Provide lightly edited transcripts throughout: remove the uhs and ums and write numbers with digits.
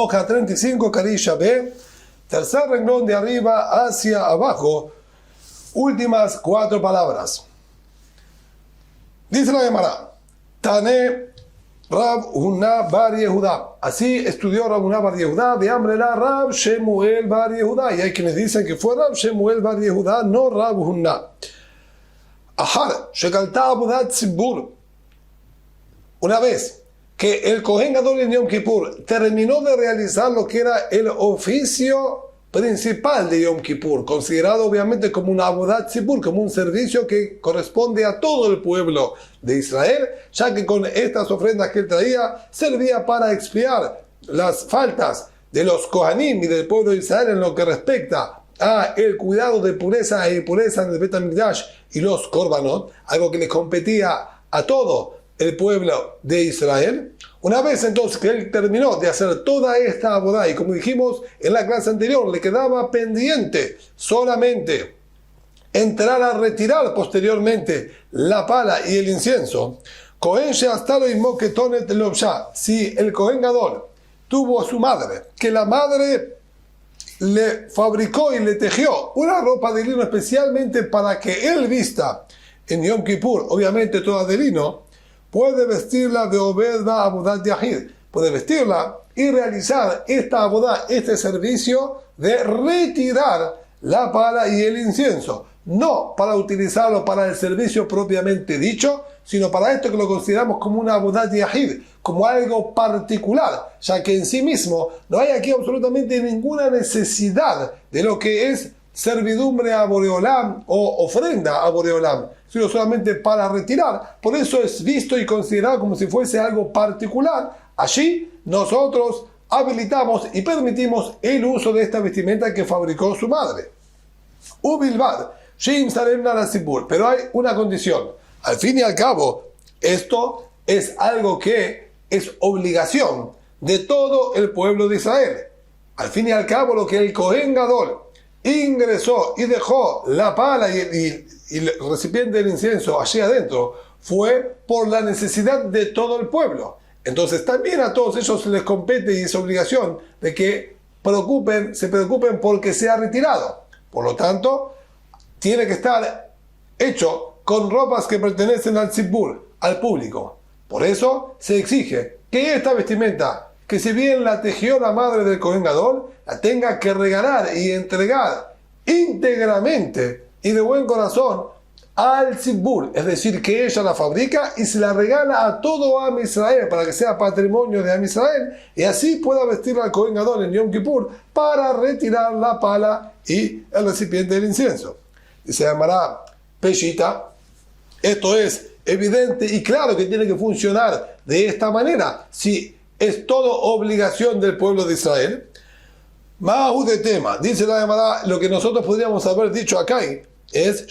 hoja 35, carilla B, tercer renglón de arriba hacia abajo, últimas 4 palabras. Dice la Gemara, Tané Rab Huna Bar Yehudá. Así estudió Rab Huna Bar Yehudá, de Amrela Rab Shemuel Bar Yehudá. Y hay quienes dicen que fue Rab Shemuel Bar Yehudá, no Rab Huna. Ahar, Shekalta Abudat Tzibur. Una vez que el Kohen Gadol en Yom Kippur terminó de realizar lo que era el oficio principal de Yom Kippur, considerado obviamente como una Abudat Tzibur, como un servicio que corresponde a todo el pueblo de Israel, ya que con estas ofrendas que él traía servía para expiar las faltas de los Kohanim y del pueblo de Israel en lo que respecta a el cuidado de pureza e impureza en el Bet HaMikdash y los Korbanot, algo que le competía a todo el pueblo de Israel. Una vez entonces que él terminó de hacer toda esta abodá, y como dijimos en la clase anterior, le quedaba pendiente solamente entrar a retirar posteriormente la pala y el incienso. Kohen she'astalo imo ketonet lobsha. Si el Kohen Gadol tuvo a su madre, que la madre le fabricó y le tejió una ropa de lino especialmente para que él vista en Yom Kippur, obviamente toda de lino, puede vestirla de Obedba Abudat Yahid, puede vestirla y realizar esta abodá, este servicio de retirar la pala y el incienso, no para utilizarlo para el servicio propiamente dicho, sino para esto que lo consideramos como una Abudat Yahid, como algo particular, ya que en sí mismo no hay aquí absolutamente ninguna necesidad de lo que es servidumbre a Boreolam o ofrenda a Boreolam, sino solamente para retirar. Por eso es visto y considerado como si fuese algo particular. Allí nosotros habilitamos y permitimos el uso de esta vestimenta que fabricó su madre. Ubilbad, pero hay una condición. Al fin y al cabo, esto es algo que es obligación de todo el pueblo de Israel. Al fin y al cabo, lo que el Kohen Gadol ingresó y dejó la pala y el recipiente del incienso allí adentro fue por la necesidad de todo el pueblo. Entonces también a todos ellos les compete y es obligación de que se preocupen porque sea retirado. Por lo tanto, tiene que estar hecho con ropas que pertenecen al tzibur, al público. Por eso se exige que esta vestimenta, que si bien la tejió la madre del Kohen Gadol, la tenga que regalar y entregar íntegramente y de buen corazón al tzibur, es decir, que ella la fabrica y se la regala a todo Am Israel para que sea patrimonio de Am Israel y así pueda vestirla al Kohen Gadol en Yom Kippur para retirar la pala y el recipiente del incienso. Y se llamará Peshita. Esto es evidente y claro que tiene que funcionar de esta manera. Si es todo obligación del pueblo de Israel, Mahu de tema, dice la Gemara, lo que nosotros podríamos haber dicho acá es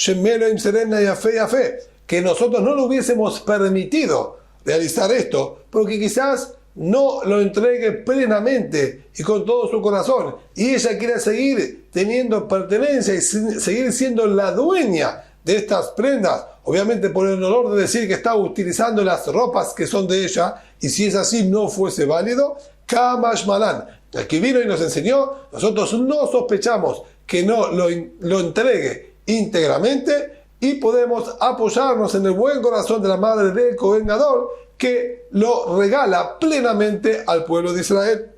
que nosotros no le hubiésemos permitido realizar esto, porque quizás no lo entregue plenamente y con todo su corazón, y ella quiere seguir teniendo pertenencia y seguir siendo la dueña de estas prendas, obviamente por el honor de decir que está utilizando las ropas que son de ella, y si es así no fuese válido, Kamash Malan, el que vino y nos enseñó, nosotros no sospechamos que no lo entregue íntegramente y podemos apoyarnos en el buen corazón de la madre del Kohen Gadol que lo regala plenamente al pueblo de Israel.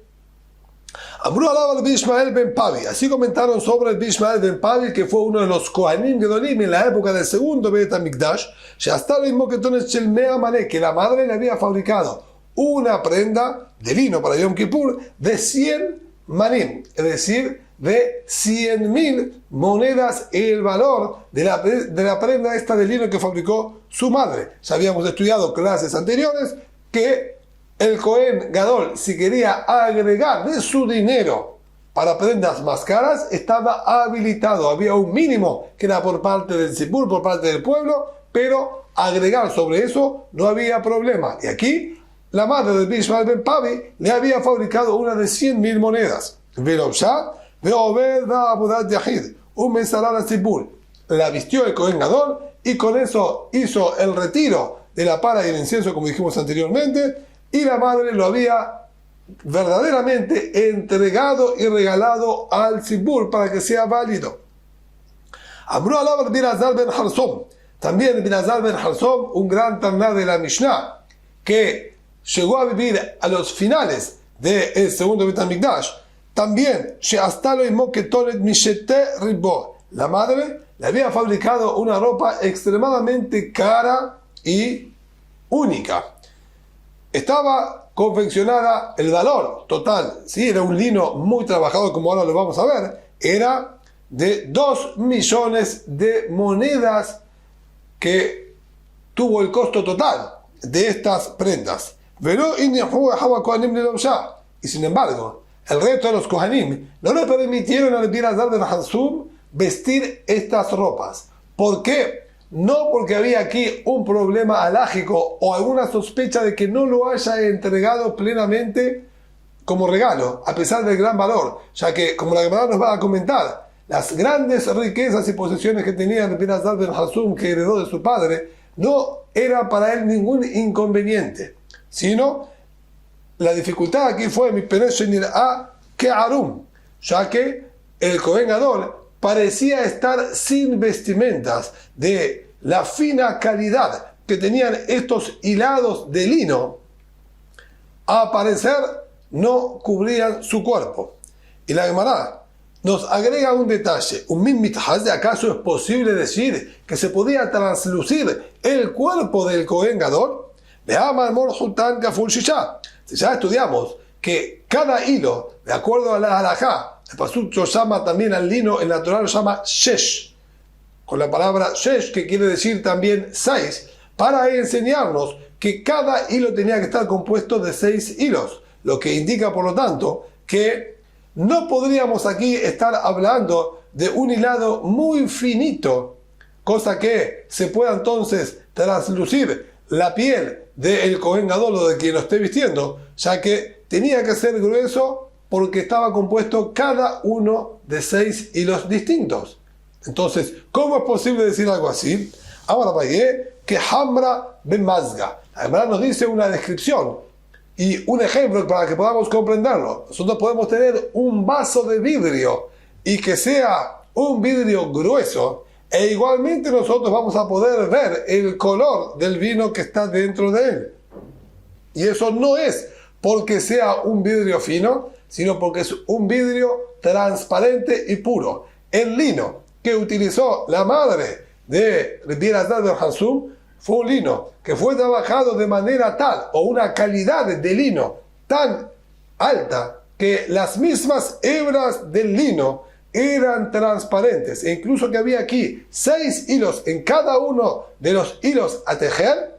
Amru alab al Bishmael ben Pavi. Así comentaron sobre el Bishmael ben Pavi, que fue uno de los Kohanim Gedolim en la época del segundo Bet HaMikdash, que la madre le había fabricado una prenda de lino para Yom Kippur de 100 manim, es decir, de 100.000 monedas el valor de la prenda esta de lino que fabricó su madre. Ya habíamos estudiado clases anteriores que el Kohen Gadol, si quería agregar de su dinero para prendas más caras, estaba habilitado. Había un mínimo que era por parte del tzibur, por parte del pueblo, pero agregar sobre eso no había problema. Y aquí la madre de Bishmael ben Pavi le había fabricado una de 100.000 monedas. La vistió el Kohen Gadol y con eso hizo el retiro de la pala y el incienso, como dijimos anteriormente, y la madre lo había verdaderamente entregado y regalado al Tzibur para que sea válido. Amru alab Rabbi Elazar ben Harsom, también Rabbi Elazar ben Harsom, un gran Taná de la Mishnah, que llegó a vivir a los finales del segundo Bet HaMikdash, también, la madre le había fabricado una ropa extremadamente cara y única. Estaba confeccionada, el valor total, ¿sí? Era un lino muy trabajado, como ahora lo vamos a ver, era de 2 millones de monedas que tuvo el costo total de estas prendas. Y sin embargo, el resto de los Kohanim no le permitieron al Rabbi Elazar ben Harsom vestir estas ropas. ¿Por qué? No porque había aquí un problema halágico o alguna sospecha de que no lo haya entregado plenamente como regalo, a pesar del gran valor, ya que, como la Gemara nos va a comentar, las grandes riquezas y posesiones que tenía Rabbi Elazar ben Harsom, que heredó de su padre, no era para él ningún inconveniente, sino la dificultad aquí fue mi pereshenir a ke'arum, ya que el Kohen Gadol parecía estar sin vestimentas de la fina calidad que tenían estos hilados de lino. A parecer no cubrían su cuerpo. Y la Gemara nos agrega un detalle. Un mimithaz, ¿de acaso es posible decir que se podía translucir el cuerpo del Kohen Gadol? Si ya estudiamos que cada hilo, de acuerdo a la halajá, el pasuk lo llama también al lino, en la Torah lo llama shesh, con la palabra shesh, que quiere decir también 6, para enseñarnos que cada hilo tenía que estar compuesto de 6 hilos, lo que indica, por lo tanto, que no podríamos aquí estar hablando de un hilado muy finito, cosa que se pueda entonces traslucir la piel del Kohen Gadol o de quien lo esté vistiendo, ya que tenía que ser grueso porque estaba compuesto cada uno de 6 hilos distintos. Entonces, ¿cómo es posible decir algo así? Ahora vayé que Hamra ben Mazga. La verdad nos dice una descripción y un ejemplo para que podamos comprenderlo. Nosotros podemos tener un vaso de vidrio y que sea un vidrio grueso, e igualmente nosotros vamos a poder ver el color del vino que está dentro de él. Y eso no es porque sea un vidrio fino, sino porque es un vidrio transparente y puro. El lino que utilizó la madre de Rabbi Elazar ben Harsom fue un lino que fue trabajado de manera tal, o una calidad de lino tan alta, que las mismas hebras del lino eran transparentes, e incluso que había aquí 6 hilos en cada uno de los hilos a tejer,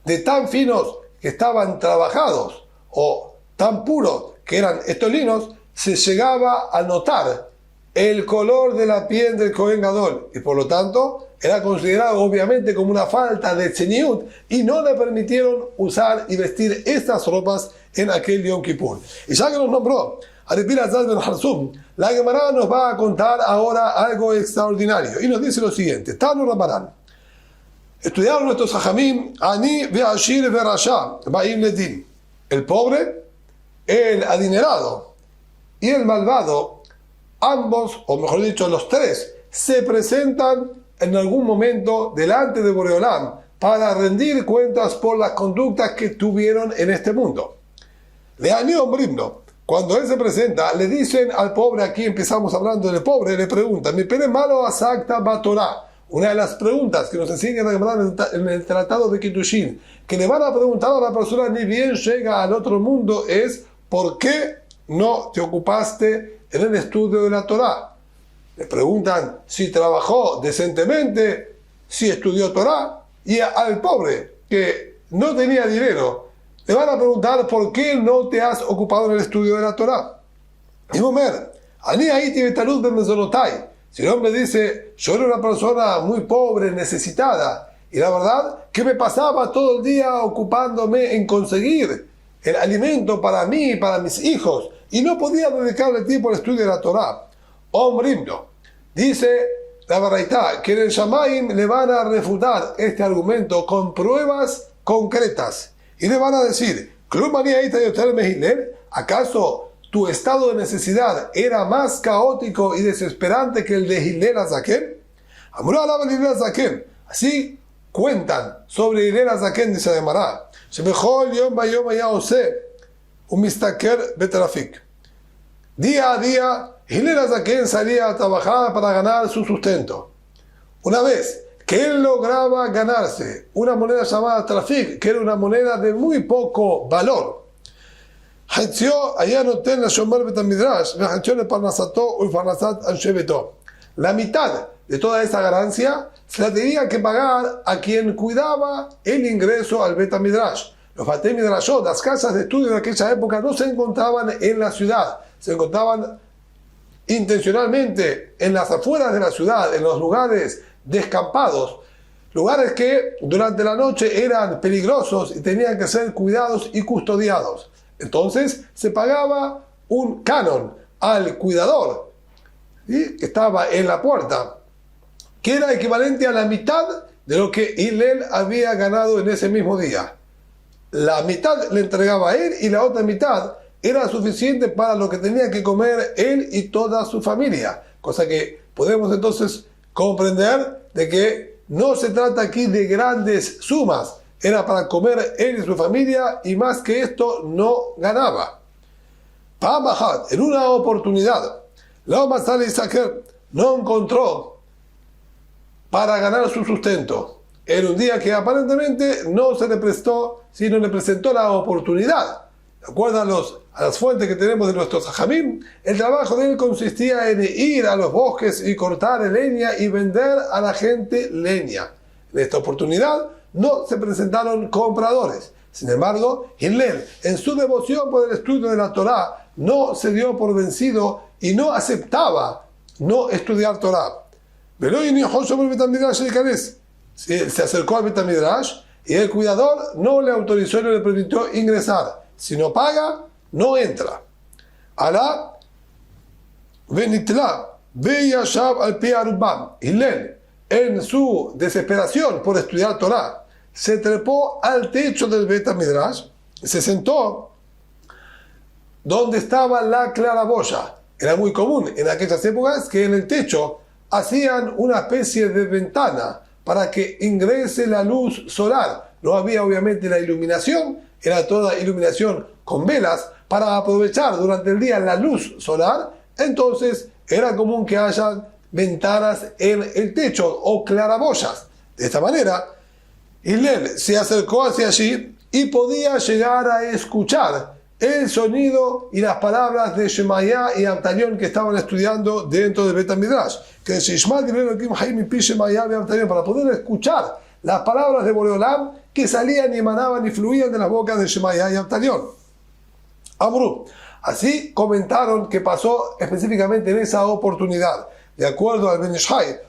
de tan finos que estaban trabajados o tan puros que eran estos linos, se llegaba a notar el color de la piel del Kohen Gadol, y por lo tanto era considerado obviamente como una falta de tzeniut, y no le permitieron usar y vestir estas ropas en aquel Yom Kippur. Y ya que nos nombró a Rabbi Elazar ben Harsom, la Gemara nos va a contar ahora algo extraordinario y nos dice lo siguiente: Tanu Rabbanan, estudiaron nuestros hajamim, Ani ve'ashir ve'rasha ba'im ledin, el pobre, el adinerado y el malvado, ambos, o mejor dicho, los tres, se presentan en algún momento delante de Boreolam para rendir cuentas por las conductas que tuvieron en este mundo. De Ani Ombrimno, cuando él se presenta, le dicen al pobre, aquí empezamos hablando del pobre, le preguntan, ¿mi pene malo asakta batorá? Una de las preguntas que nos enseñan en el tratado de Kitushin, que le van a preguntar a la persona ni bien llega al otro mundo, es ¿por qué no te ocupaste en el estudio de la Torá? Le preguntan si trabajó decentemente, si estudió Torá, y al pobre que no tenía dinero, le van a preguntar ¿por qué no te has ocupado en el estudio de la Torá? Y Momer, Ani Haiti Betalud ben Mezonotai. Si el hombre dice, yo era una persona muy pobre, necesitada, y la verdad que me pasaba todo el día ocupándome en conseguir el alimento para mí y para mis hijos, y no podía dedicarle tiempo al estudio de la Torá. Omrimno, dice la Baraitá, que en el Shamaim le van a refutar este argumento con pruebas concretas, y le van a decir, ¿Acaso tu estado de necesidad era más caótico y desesperante que el de Hillel Azaken? Así cuentan sobre Hillel Azaken, dice Gemara, día a día, Hillel Azaken salía a trabajar para ganar su sustento. Una vez que él lograba ganarse una moneda llamada trafik, que era una moneda de muy poco valor, la mitad de toda esa ganancia se la tenía que pagar a quien cuidaba el ingreso al Bet HaMidrash. Los Batei Midrashot, las casas de estudio de aquella época, no se encontraban en la ciudad, se encontraban intencionalmente en las afueras de la ciudad, en los lugares descampados, lugares que durante la noche eran peligrosos y tenían que ser cuidados y custodiados. Entonces se pagaba un canon al cuidador, ¿sí?, que estaba en la puerta, que era equivalente a la mitad de lo que Hillel había ganado en ese mismo día. La mitad le entregaba a él y la otra mitad era suficiente para lo que tenía que comer él y toda su familia. Cosa que podemos entonces comprender de que no se trata aquí de grandes sumas. Era para comer él y su familia, y más que esto no ganaba. En una oportunidad, la Masal Isaker no encontró para ganar su sustento. En un día que aparentemente no se le prestó, sino le presentó la oportunidad. De acuerdo a las fuentes que tenemos de nuestros hajamim, el trabajo de él consistía en ir a los bosques y cortar leña y vender a la gente leña. En esta oportunidad no se presentaron compradores. Sin embargo, Hillel, en su devoción por el estudio de la Torá, no se dio por vencido y no aceptaba no estudiar Torá. Se acercó al Bet HaMidrash y el cuidador no le autorizó y no le permitió ingresar. Si no paga, no entra. Alá venitla veyashab al pi arubam. Hillel, en su desesperación por estudiar Torá, se trepó al techo del Bet HaMidrash y se sentó donde estaba la claraboya. Era muy común en aquellas épocas que en el techo hacían una especie de ventana para que ingrese la luz solar. No había obviamente la iluminación, era toda iluminación con velas para aprovechar durante el día la luz solar. Entonces era común que haya ventanas en el techo o claraboyas. De esta manera, Hillel se acercó hacia allí y podía llegar a escuchar el sonido y las palabras de Shemaya y Abtalión que estaban estudiando dentro del Bet HaMidrash. Que para poder escuchar las palabras de Boreolam que salían y emanaban y fluían de las bocas de Shemaya y Abtalión. Amru. Así comentaron que pasó específicamente en esa oportunidad. De acuerdo al Ben Ishai,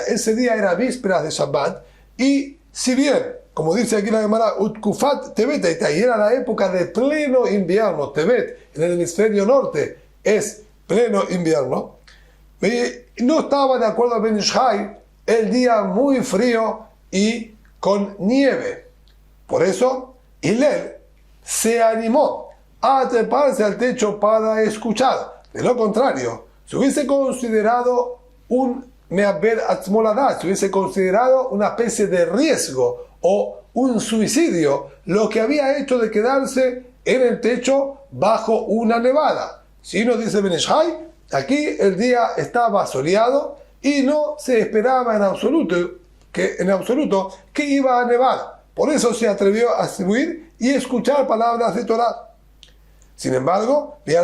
ese día era vísperas de Shabbat, y si bien, como dice aquí la Gemara, Utkufat Tebet, y era la época de pleno invierno, Tebet, en el hemisferio norte, es pleno invierno, no estaba, de acuerdo al Ben Ishai, el día muy frío y con nieve. Por eso, Hillel se animó a treparse al techo para escuchar. De lo contrario, se hubiese considerado un me'aber atzmoladat, se hubiese considerado una especie de riesgo o un suicidio, lo que había hecho de quedarse en el techo bajo una nevada. Si nos dice Ben Ishai, aquí el día estaba soleado y no se esperaba en absoluto que iba a nevar. Por eso se atrevió a subir y escuchar palabras de Torah. Sin embargo, de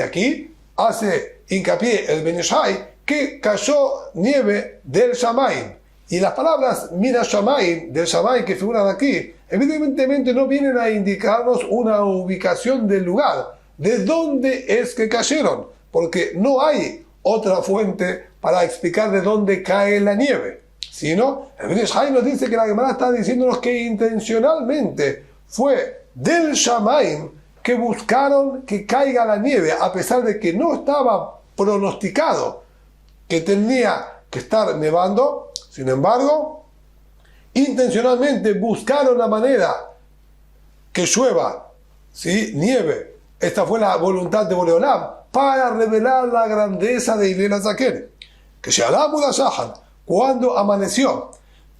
aquí hace hincapié el Ben Ishai que cayó nieve del Shamayim. Y las palabras Mina Shamayim, del Shamayim que figuran aquí, evidentemente no vienen a indicarnos una ubicación del lugar, de dónde es que cayeron, porque no hay otra fuente para explicar de dónde cae la nieve. Sino, el Ben Ishai nos dice que la Gemara está diciéndonos que intencionalmente fue del Shamayim que buscaron que caiga la nieve, a pesar de que no estaba pronosticado que tenía que estar nevando. Sin embargo, intencionalmente buscaron la manera que llueva, ¿sí?, nieve. Esta fue la voluntad de Boreolam para revelar la grandeza de Hillel Azaken. Que She'alam Udashahar, cuando amaneció,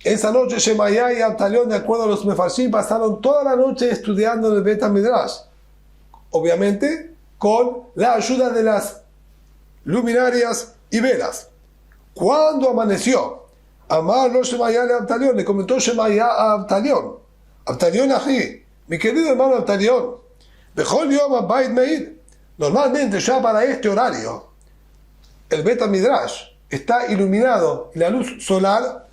esa noche Shemaya y Abtalión, de acuerdo a los Mefarshim, pasaron toda la noche estudiando en el Bet HaMidrash, obviamente con la ayuda de las luminarias y velas. Cuando amaneció, Amarlo Shemaya y Abtalión, le comentó Shemaya a Abtalión: Abtalión ají, mi querido hermano Abtalión, Bechol Yom Abayit Meir, normalmente ya para este horario el Bet HaMidrash está iluminado y la luz solar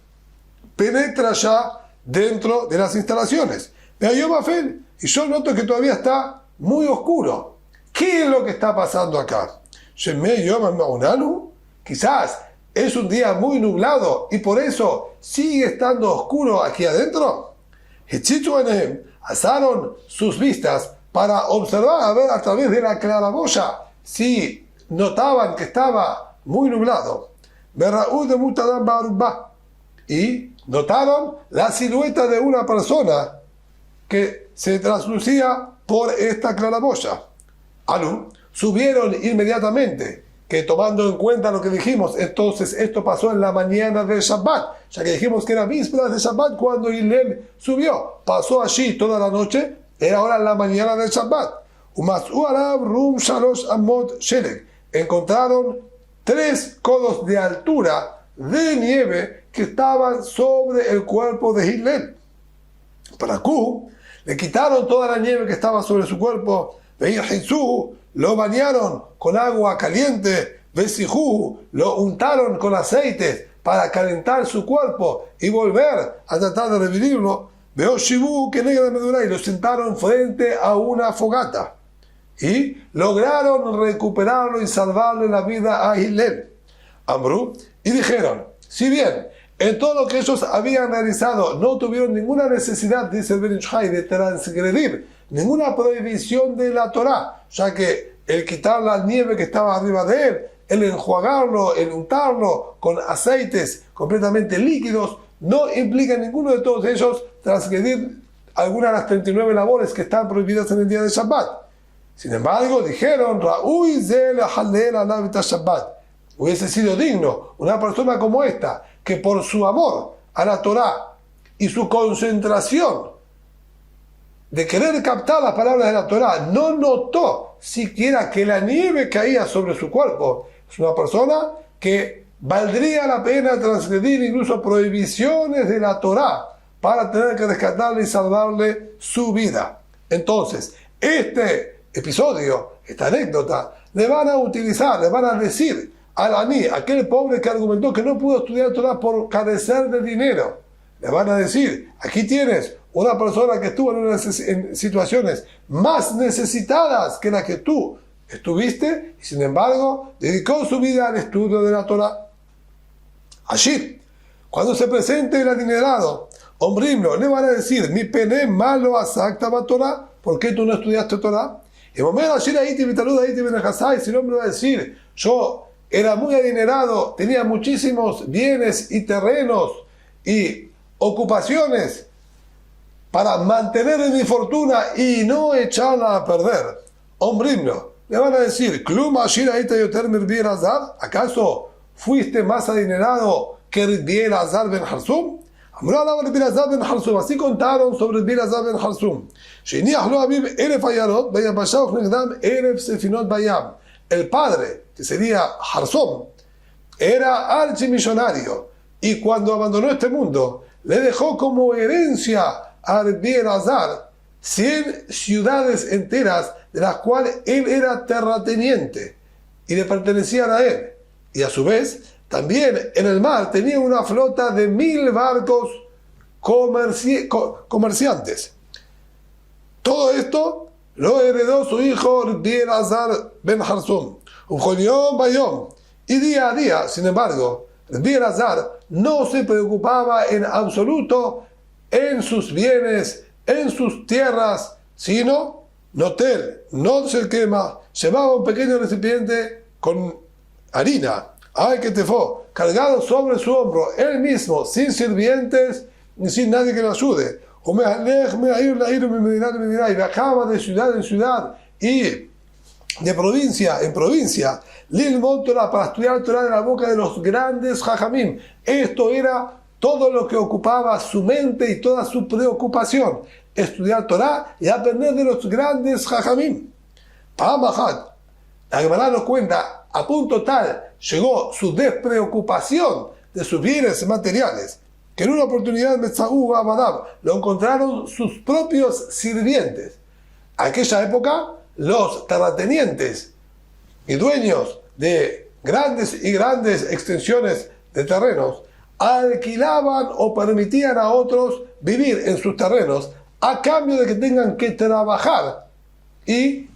penetra ya dentro de las instalaciones. Pero Yom Afel, y yo noto que todavía está muy oscuro. ¿Qué es lo que está pasando acá? Shemei Yom Maunanu, quizás es un día muy nublado y por eso sigue estando oscuro aquí adentro. Hechichu Enehem, alzaron sus vistas para observar, a ver a través de la claraboya si notaban que estaba muy nublado. Y notaron la silueta de una persona que se traslucía por esta claraboya. Subieron inmediatamente, que tomando en cuenta lo que dijimos, entonces esto pasó en la mañana del Shabbat, ya que dijimos que era víspera de Shabbat cuando Hillel subió, pasó allí toda la noche, era ahora en la mañana del Shabbat. Encontraron 3 codos de altura de nieve que estaban sobre el cuerpo de Hillel. Para Q, le quitaron toda la nieve que estaba sobre su cuerpo, lo bañaron con agua caliente, lo untaron con aceites para calentar su cuerpo y volver a tratar de revivirlo, que negra de Medura, y lo sentaron frente a una fogata y lograron recuperarlo y salvarle la vida a Hillel. Amru, y dijeron: si bien en todo lo que ellos habían realizado no tuvieron ninguna necesidad, dice el Ben Ish Chai, de transgredir ninguna prohibición de la Torá, ya que el quitar la nieve que estaba arriba de él, el enjuagarlo, el untarlo con aceites completamente líquidos, no implica en ninguno de todos ellos transgredir alguna de las 39 labores que están prohibidas en el día de Shabbat. Sin embargo, dijeron: Ra'uy zel halel alav Shabbat. Hubiese sido digno una persona como esta, que por su amor a la Torá y su concentración de querer captar las palabras de la Torá, no notó siquiera que la nieve caía sobre su cuerpo. Es una persona que valdría la pena transgredir incluso prohibiciones de la Torá para tener que rescatarle y salvarle su vida. Entonces, este episodio, esta anécdota, le van a utilizar, le van a decir al Aní, aquel pobre que argumentó que no pudo estudiar Torah por carecer de dinero, le van a decir: aquí tienes una persona que estuvo en situaciones más necesitadas que la que tú estuviste, y sin embargo dedicó su vida al estudio de la Torah. Allí, cuando se presente el adinerado, Ombrimlo, le van a decir: mi pene malo asactaba Torah, ¿por qué tú no estudiaste Torah? Y momento allí ahí te invitaluda, ahí te benajasai, si el hombre va a decir: yo era muy adinerado, tenía muchísimos bienes y terrenos y ocupaciones para mantener mi fortuna y no echarla a perder. Ombrimlo, le van a decir: ¿acaso fuiste más adinerado que Rabbi Elazar ben Harsum? Así contaron sobre Rabbi Elazar ben Harsum. El padre, que sería Harsum, era archimillonario, y cuando abandonó este mundo le dejó como herencia a Rabbi Elazar 100 ciudades enteras, de las cuales él era terrateniente y le pertenecían a él. Y a su vez, también en el mar tenía una flota de 1000 barcos comerciantes. Todo esto lo heredó su hijo Rabbi Elazar ben Harsum. Y día a día, sin embargo, Rabbi Elazar no se preocupaba en absoluto en sus bienes, en sus tierras, sino, notel, no se quema, llevaba un pequeño recipiente con harina, ay que te fue, cargado sobre su hombro, él mismo, sin sirvientes sin nadie que lo ayude. O me viajaba de ciudad en ciudad y de provincia en provincia, Lilmod Torah, para estudiar Torah de la boca de los grandes Jajamim. Esto era todo lo que ocupaba su mente y toda su preocupación, estudiar Torah y aprender de los grandes Jajamim. Pamahat, la Gemara nos cuenta, a punto tal llegó su despreocupación de sus bienes materiales, que en una oportunidad Metzaú Abadab lo encontraron sus propios sirvientes. Aquella época, los terratenientes y dueños de grandes extensiones de terrenos alquilaban o permitían a otros vivir en sus terrenos a cambio de que tengan que trabajar y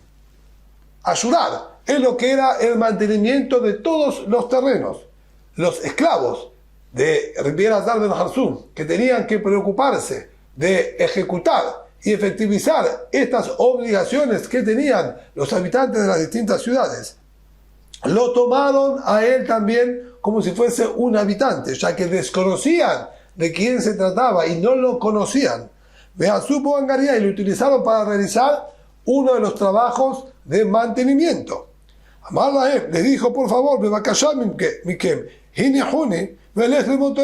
ayudar en lo que era el mantenimiento de todos los terrenos. Los esclavos de Riviera Azar ben Harsum, que tenían que preocuparse de ejecutar y efectivizar estas obligaciones que tenían los habitantes de las distintas ciudades, lo tomaron a él también como si fuese un habitante, ya que desconocían de quién se trataba y no lo conocían. Beazupo Angaria, y lo utilizaron para realizar uno de los trabajos de mantenimiento. Amar le dijo, por favor, Mikem,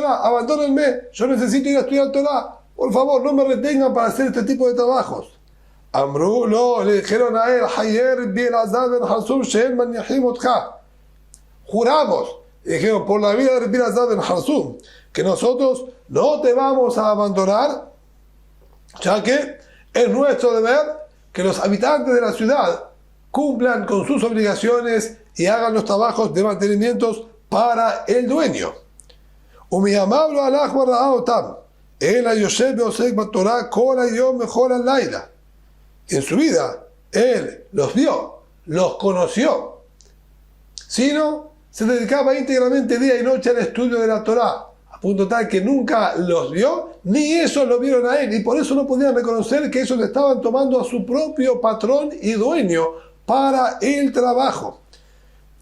abandónenme, yo necesito ir a estudiar Torah, por favor, no me retengan para hacer este tipo de trabajos. Amru, no, le dijeron a él, juramos, dijeron, por la vida de Rabbi Elazar ben Harsum, que nosotros no te vamos a abandonar, ya que es nuestro deber que los habitantes de la ciudad cumplan con sus obligaciones y hagan los trabajos de mantenimientos para el dueño. En su vida, él los vio, los conoció, sino se dedicaba íntegramente día y noche al estudio de la Torá, a punto tal que nunca los vio, ni ellos lo vieron a él, y por eso no podían reconocer que ellos estaban tomando a su propio patrón y dueño para el trabajo.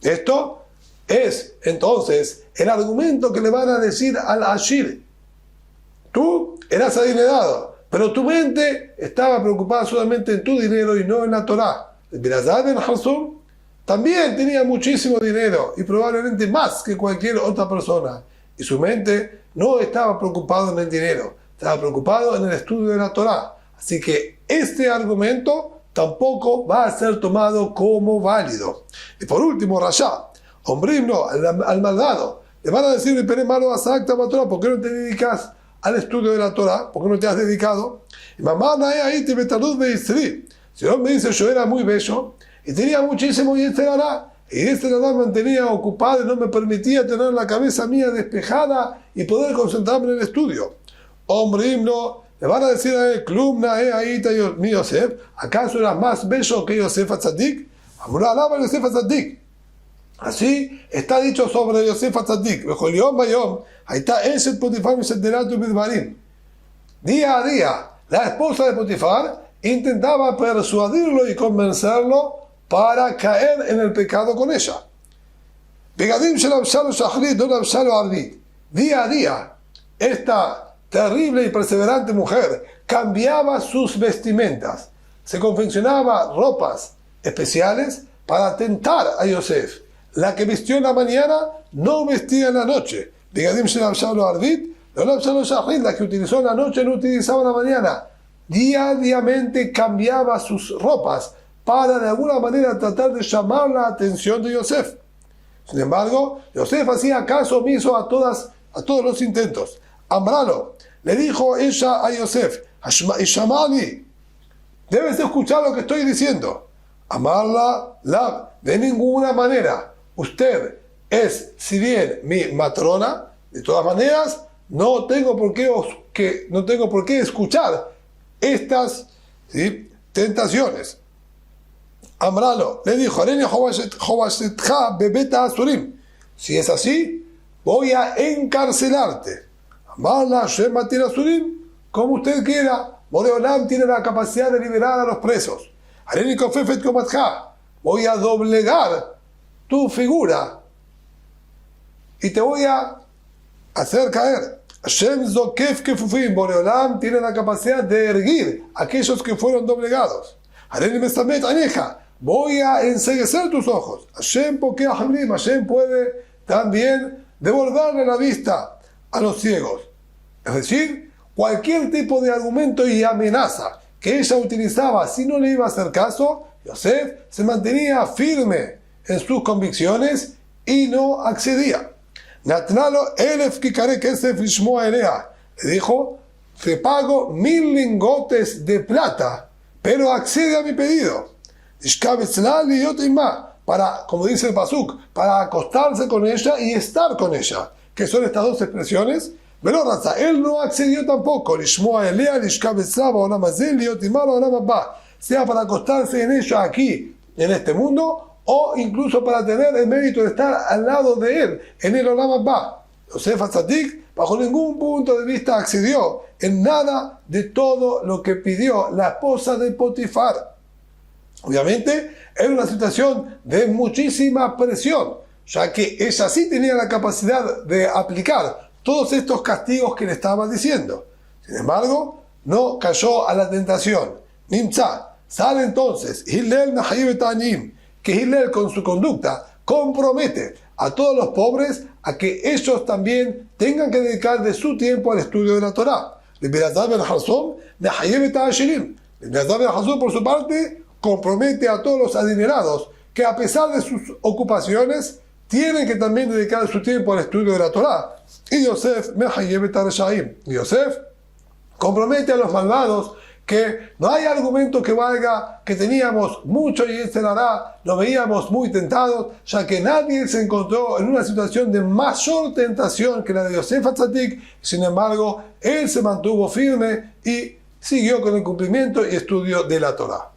Esto es entonces el argumento que le van a decir al Ashir. Tú eras adinerado, pero tu mente estaba preocupada solamente en tu dinero y no en la Torá. Elazar ben Harsum también tenía muchísimo dinero y probablemente más que cualquier otra persona. Y su mente no estaba preocupado en el dinero, estaba preocupado en el estudio de la Torá. Así que este argumento tampoco va a ser tomado como válido. Y por último, Rasha, hombre, no, al malvado, le van a decir, malo a Torah, ¿por qué no te dedicas al estudio de la Torá? ¿Por qué no te has dedicado? Y mamá, ahí te si no me dice, yo era muy bello y tenía muchísimo y me mantenía ocupado y no me permitía tener la cabeza mía despejada y poder concentrarme en el estudio. Hombre, no, le van a decir a él, Klumna, ahí mi Yosef, ¿acaso eras más bello que Yosef Atzadik? Amor, alaba Yosef Atzadik. Así está dicho sobre Yosef Atzadik. Ahí está Eshet Potifar Misheterato Midbarim. Día a día, la esposa de Potifar intentaba persuadirlo y convencerlo para caer en el pecado con ella. Día a día, esta terrible y perseverante mujer cambiaba sus vestimentas. Se confeccionaba ropas especiales para tentar a Yosef. La que vistió en la mañana no vestía en la noche. La que utilizó en la noche no utilizaba en la mañana. Diariamente cambiaba sus ropas para de alguna manera tratar de llamar la atención de Yosef. Sin embargo, Yosef hacía caso omiso a todos los intentos. Amralo, le dijo ella a Yosef, Shamani, debes escuchar lo que estoy diciendo. Amarla, de ninguna manera. Usted es, si bien mi matrona, de todas maneras, no tengo por qué escuchar estas tentaciones. Amralo le dijo, si es así, voy a encarcelarte. Amarla, como usted quiera, Boreolam tiene la capacidad de liberar a los presos. Voy a doblegar tu figura y te voy a hacer caer. Hashem Zokef Kefufim, Boreolam tiene la capacidad de erguir a aquellos que fueron doblegados. Hareni Mesamet Aneja, voy a enceguecer tus ojos. Hashem Pokea Hamlim, Hashem puede también devolverle la vista a los ciegos. Es decir, cualquier tipo de argumento y amenaza que ella utilizaba si no le iba a hacer caso, Yosef se mantenía firme en sus convicciones y no accedía. Natnalo elef kikare kesef lishmoa elea. Le dijo, te pago 1000 lingotes de plata, pero accede a mi pedido. Para, como dice el pasuk, para acostarse con ella y estar con ella, que son estas dos expresiones. Pero Raza, él no accedió tampoco, sea para acostarse en ella aquí, en este mundo, o incluso para tener el mérito de estar al lado de él, en el Olam Abba. Yosef Atzadik, bajo ningún punto de vista accedió en nada de todo lo que pidió la esposa de Potifar. Obviamente, era una situación de muchísima presión, ya que ella sí tenía la capacidad de aplicar todos estos castigos que le estaba diciendo. Sin embargo, no cayó a la tentación. Nimtza, sale entonces Hillel Nahayib Ta'anim, que Hillel con su conducta compromete a todos los pobres a que ellos también tengan que dedicar de su tiempo al estudio de la Torá. Elazar ben Hazón Nahayib Ta'ashirim. Elazar ben Hazón, por su parte, compromete a todos los adinerados que a pesar de sus ocupaciones tienen que también dedicar su tiempo al estudio de la Torá. Y Yosef Mehayeb Tareshaim. Yosef compromete a los malvados que no hay argumento que valga, que teníamos mucho y nos veíamos muy tentados, ya que nadie se encontró en una situación de mayor tentación que la de Yosef Atzadik. Sin embargo, él se mantuvo firme y siguió con el cumplimiento y estudio de la Torá.